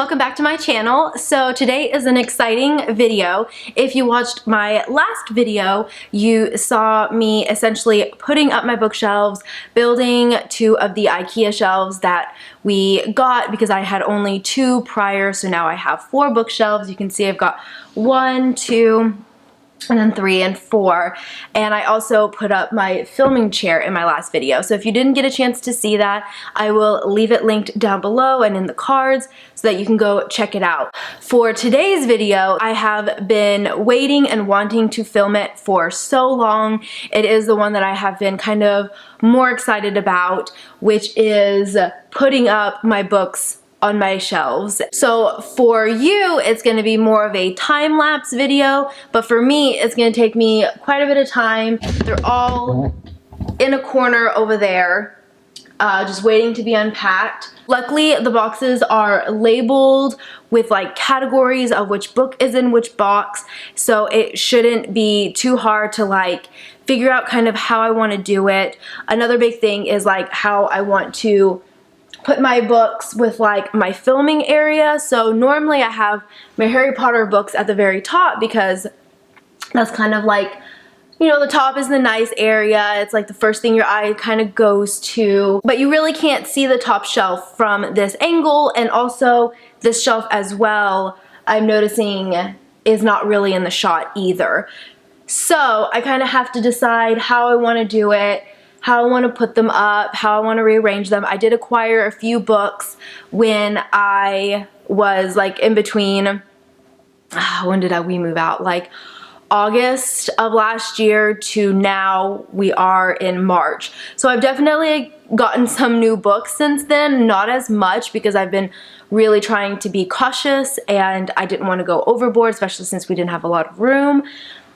welcome back to my channel. So today is an exciting video. If you watched my last video, you saw me essentially putting up my bookshelves, building 2 of the IKEA shelves that we got because I had only 2 prior, so now I have 4 bookshelves. You can see I've got 1, 2, and then 3 and 4, and I also put up my filming chair in my last video. So if you didn't get a chance to see that, I will leave it linked down below and in the cards so that you can go check it out. For today's video, I have been waiting and wanting to film it for so long. It is the one that I have been kind of more excited about, which is putting up my books on my shelves. So for you, it's going to be more of a time-lapse video, but for me, it's going to take me quite a bit of time. They're all in a corner over there, just waiting to be unpacked. Luckily, the boxes are labeled with like categories of which book is in which box, so it shouldn't be too hard to like figure out kind of how I want to do it. Another big thing is like how I want to put my books with like my filming area. So normally I have my Harry Potter books at the very top because that's kind of like, you know, the top is the nice area. It's like the first thing your eye kind of goes to, but you really can't see the top shelf from this angle. And also this shelf as well, I'm noticing is not really in the shot either. So I kind of have to decide how I want to do it, how I want to put them up, how I want to rearrange them. I did acquire a few books when I was like in between, when did we move out? Like August of last year to now we are in March. So I've definitely gotten some new books since then, not as much because I've been really trying to be cautious and I didn't want to go overboard, especially since we didn't have a lot of room.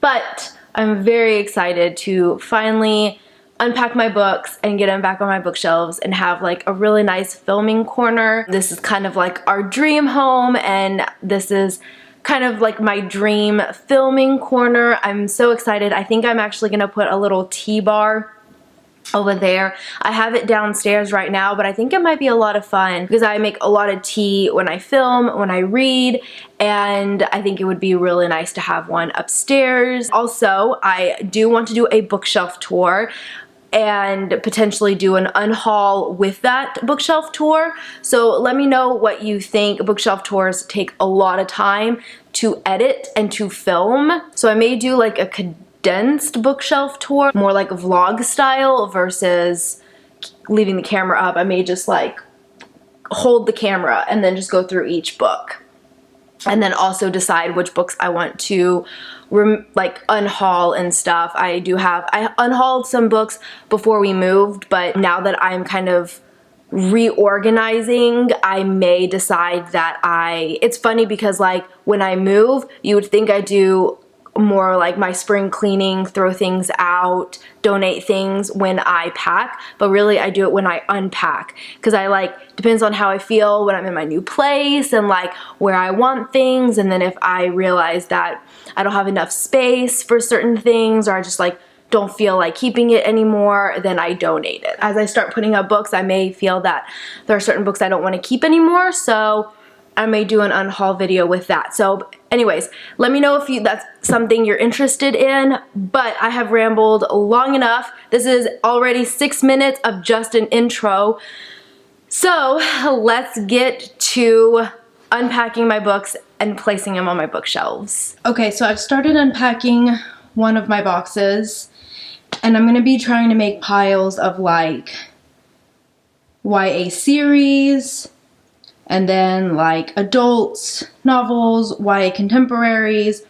But I'm very excited to finally unpack my books and get them back on my bookshelves and have like a really nice filming corner. This is kind of like our dream home, and this is kind of like my dream filming corner. I'm so excited. I think I'm actually gonna put a little tea bar over there. I have it downstairs right now, but I think it might be a lot of fun because I make a lot of tea when I film, when I read, and I think it would be really nice to have one upstairs. Also, I do want to do a bookshelf tour and potentially do an unhaul with that bookshelf tour. So let me know what you think. Bookshelf tours take a lot of time to edit and to film. So I may do like a condensed bookshelf tour, more like a vlog style versus leaving the camera up. I may just like hold the camera and then just go through each book. And then also decide which books I want to like unhaul and stuff. I unhauled some books before we moved, but now that I'm kind of reorganizing, I may decide that it's funny because like when I move, you would think I do more like my spring cleaning, throw things out, donate things when I pack, but really I do it when I unpack because I like, depends on how I feel when I'm in my new place and like where I want things, and then if I realize that I don't have enough space for certain things or I just like don't feel like keeping it anymore, then I donate it. As I start putting up books, I may feel that there are certain books I don't want to keep anymore, so I may do an unhaul video with that. So anyways, let me know if that's something you're interested in, but I have rambled long enough. This is already 6 minutes of just an intro. So let's get to unpacking my books and placing them on my bookshelves. Okay, so I've started unpacking one of my boxes, and I'm gonna be trying to make piles of like YA series, and then like adults, novels, YA contemporaries,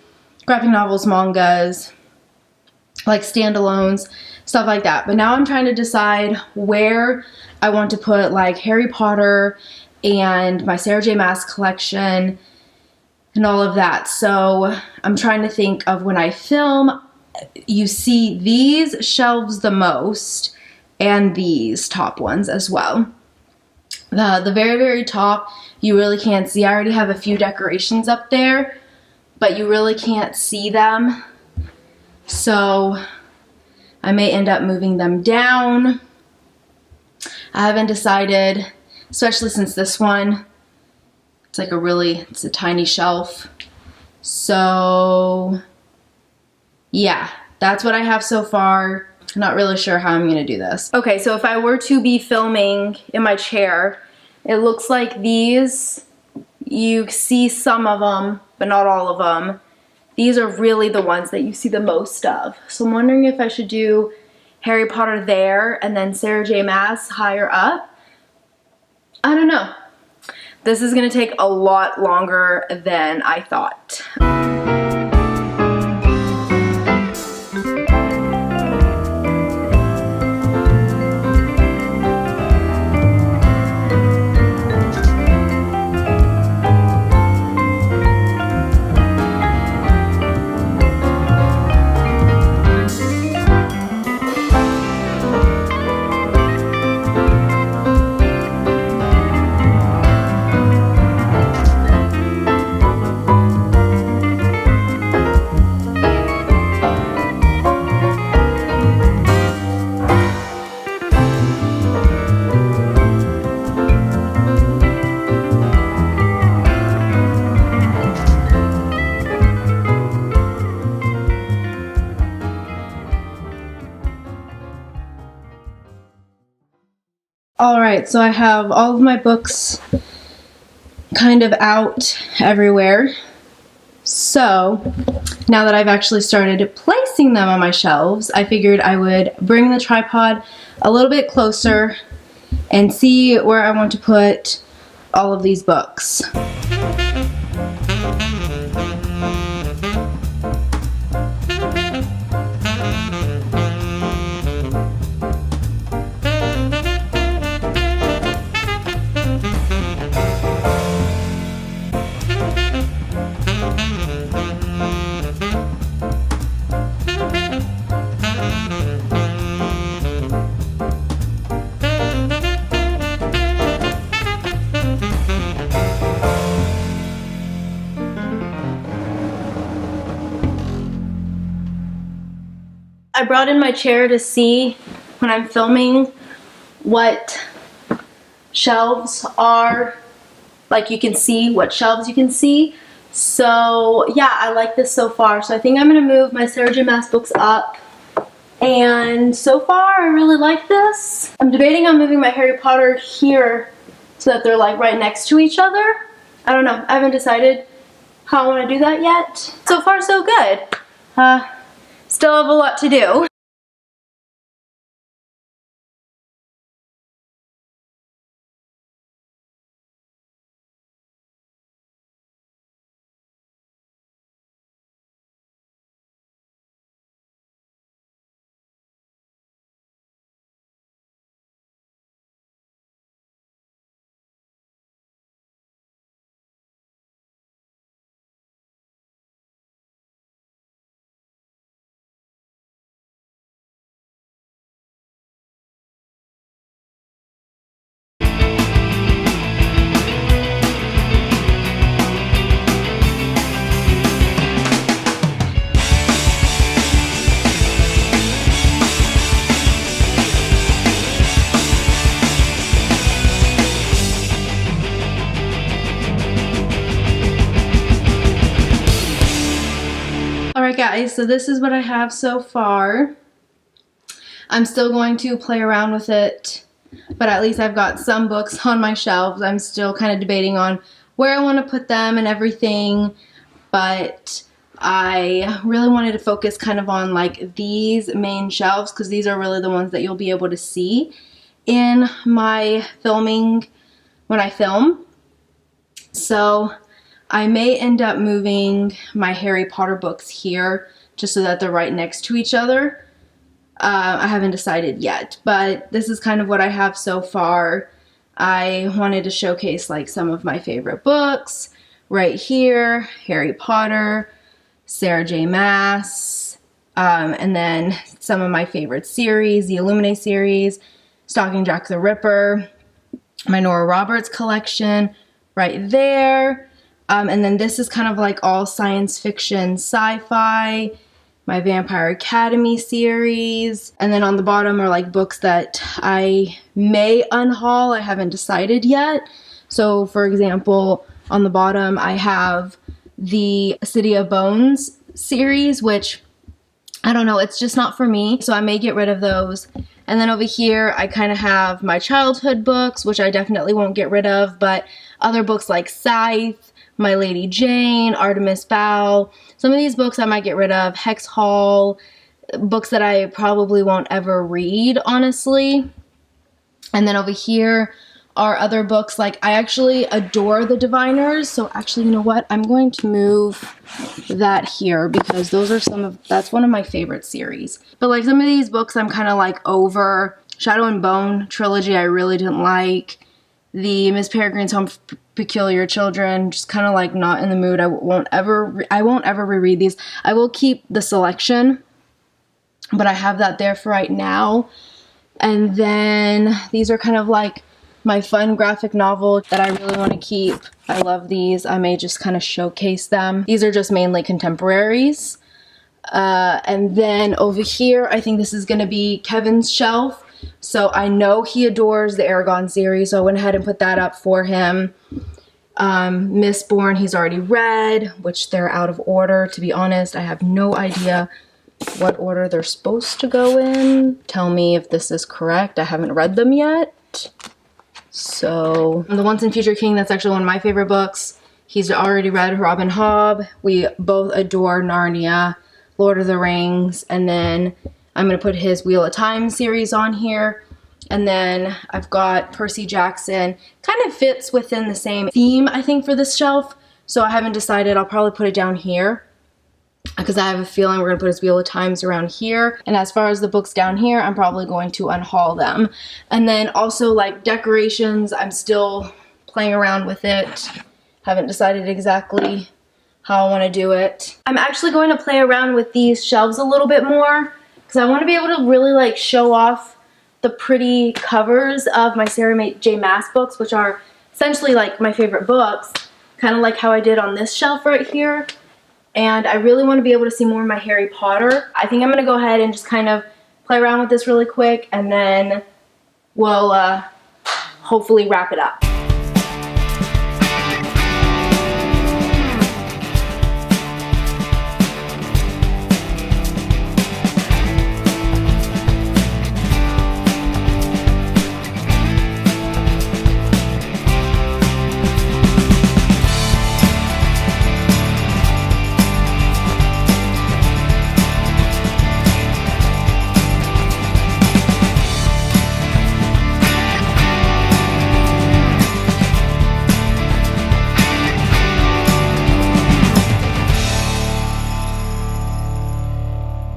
graphic novels, mangas, like standalones, stuff like that. But now I'm trying to decide where I want to put like Harry Potter and my Sarah J Maas collection and all of that. So I'm trying to think of when I film, you see these shelves the most and these top ones as well. The very, very top, you really can't see. I already have a few decorations up there, but you really can't see them. So I may end up moving them down. I haven't decided, especially since this one It's like it's a tiny shelf. So yeah, that's what I have so far. I'm not really sure how I'm gonna do this. Okay, so if I were to be filming in my chair, it looks like these, you see some of them, but not all of them. These are really the ones that you see the most of. So I'm wondering if I should do Harry Potter there and then Sarah J. Maas higher up. I don't know. This is gonna take a lot longer than I thought. Alright, so I have all of my books kind of out everywhere. So now that I've actually started placing them on my shelves, I figured I would bring the tripod a little bit closer and see where I want to put all of these books. I brought in my chair to see when I'm filming what shelves are, like you can see what shelves you can see. So yeah, I like this so far. So I think I'm gonna move my Sarah J. Maas books up. And so far I really like this. I'm debating on moving my Harry Potter here so that they're like right next to each other. I don't know, I haven't decided how I wanna do that yet. So far so good. Still have a lot to do. Alright guys, so this is what I have so far. I'm still going to play around with it, but at least I've got some books on my shelves. I'm still kind of debating on where I want to put them and everything, but I really wanted to focus kind of on like these main shelves because these are really the ones that you'll be able to see in my filming when I film. So I may end up moving my Harry Potter books here just so that they're right next to each other. I haven't decided yet, but this is kind of what I have so far. I wanted to showcase like some of my favorite books right here. Harry Potter, Sarah J. Maas, and then some of my favorite series, the Illuminae series, Stalking Jack the Ripper, my Nora Roberts collection right there. And then this is kind of like all science fiction, sci-fi, my Vampire Academy series. And then on the bottom are like books that I may unhaul. I haven't decided yet. So for example, On the bottom, I have the City of Bones series, which I don't know, it's just not for me, so I may get rid of those. And then over here, I kind of have my childhood books, which I definitely won't get rid of, but other books like Scythe, My Lady Jane, Artemis Fowl. Some of these books I might get rid of. Hex Hall, books that I probably won't ever read, honestly. And then over here are other books, like I actually adore the Diviners, so actually, you know what, I'm going to move that here because those are that's one of my favorite series. But like some of these books I'm kind of like over. Shadow and Bone trilogy I really didn't like. The Miss Peregrine's Home for Peculiar Children, just kind of like not in the mood. I won't ever reread these. I will keep the selection, but I have that there for right now. And then these are kind of like my fun graphic novel that I really want to keep. I love these. I may just kind of showcase them. These are just mainly contemporaries. And then over here, I think this is going to be Kevin's shelf. So I know he adores the Aragon series, so I went ahead and put that up for him. Mistborn, he's already read, which they're out of order. To be honest, I have no idea what order they're supposed to go in. Tell me if this is correct. I haven't read them yet. So, The Once and Future King, that's actually one of my favorite books. He's already read Robin Hobb. We both adore Narnia, Lord of the Rings, and then I'm going to put his Wheel of Time series on here. And then I've got Percy Jackson. Kind of fits within the same theme, I think, for this shelf. So I haven't decided. I'll probably put it down here because I have a feeling we're going to put his Wheel of Times around here. And as far as the books down here, I'm probably going to unhaul them. And then also like decorations, I'm still playing around with it. Haven't decided exactly how I want to do it. I'm actually going to play around with these shelves a little bit more because I want to be able to really like show off the pretty covers of my Sarah J. Maas books, which are essentially like my favorite books, kind of like how I did on this shelf right here. And I really want to be able to see more of my Harry Potter. I think I'm going to go ahead and just kind of play around with this really quick, and then we'll hopefully wrap it up.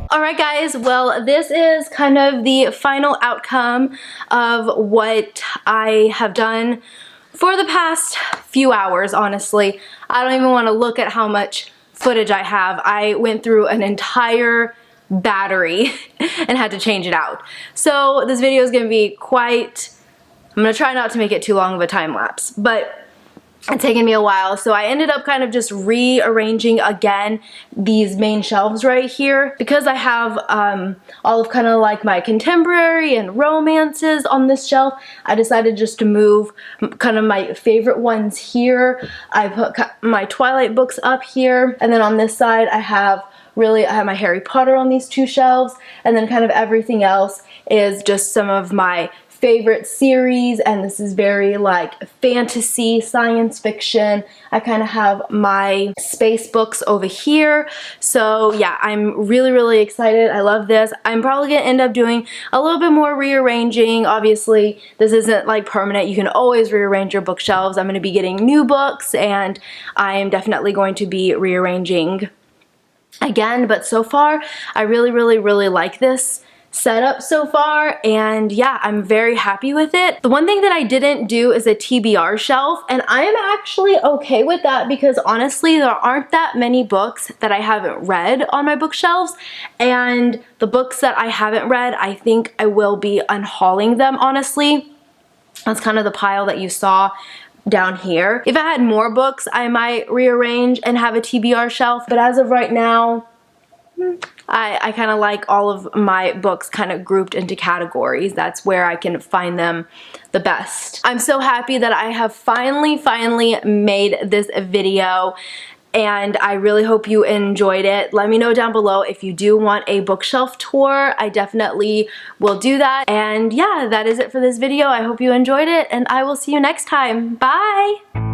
Alright guys, well this is kind of the final outcome of what I have done for the past few hours, honestly. I don't even want to look at how much footage I have. I went through an entire battery and had to change it out. So this video is going to be quite, I'm going to try not to make it too long of a time lapse, but it's taken me a while. So I ended up kind of just rearranging again these main shelves right here because I have all of kind of like my contemporary and romances on this shelf. I decided just to move kind of my favorite ones here. I put my Twilight books up here, and then on this side I have my Harry Potter on these two shelves, and then kind of everything else is just some of my favorite series, and this is very like fantasy, science fiction. I kind of have my space books over here. So yeah, I'm really excited. I love this. I'm probably gonna end up doing a little bit more rearranging. Obviously this isn't like permanent. You can always rearrange your bookshelves. I'm gonna be getting new books, and I am definitely going to be rearranging again, but so far I really like this setup so far, and yeah, I'm very happy with it. The one thing that I didn't do is a TBR shelf, and I am actually okay with that because honestly there aren't that many books that I haven't read on my bookshelves, and the books that I haven't read, I think I will be unhauling them, honestly. That's kind of the pile that you saw down here. If I had more books, I might rearrange and have a TBR shelf, but as of right now, I kind of like all of my books kind of grouped into categories. That's where I can find them the best. I'm so happy that I have finally made this video, and I really hope you enjoyed it. Let me know down below if you do want a bookshelf tour. I definitely will do that. And yeah, that is it for this video. I hope you enjoyed it, and I will see you next time. Bye!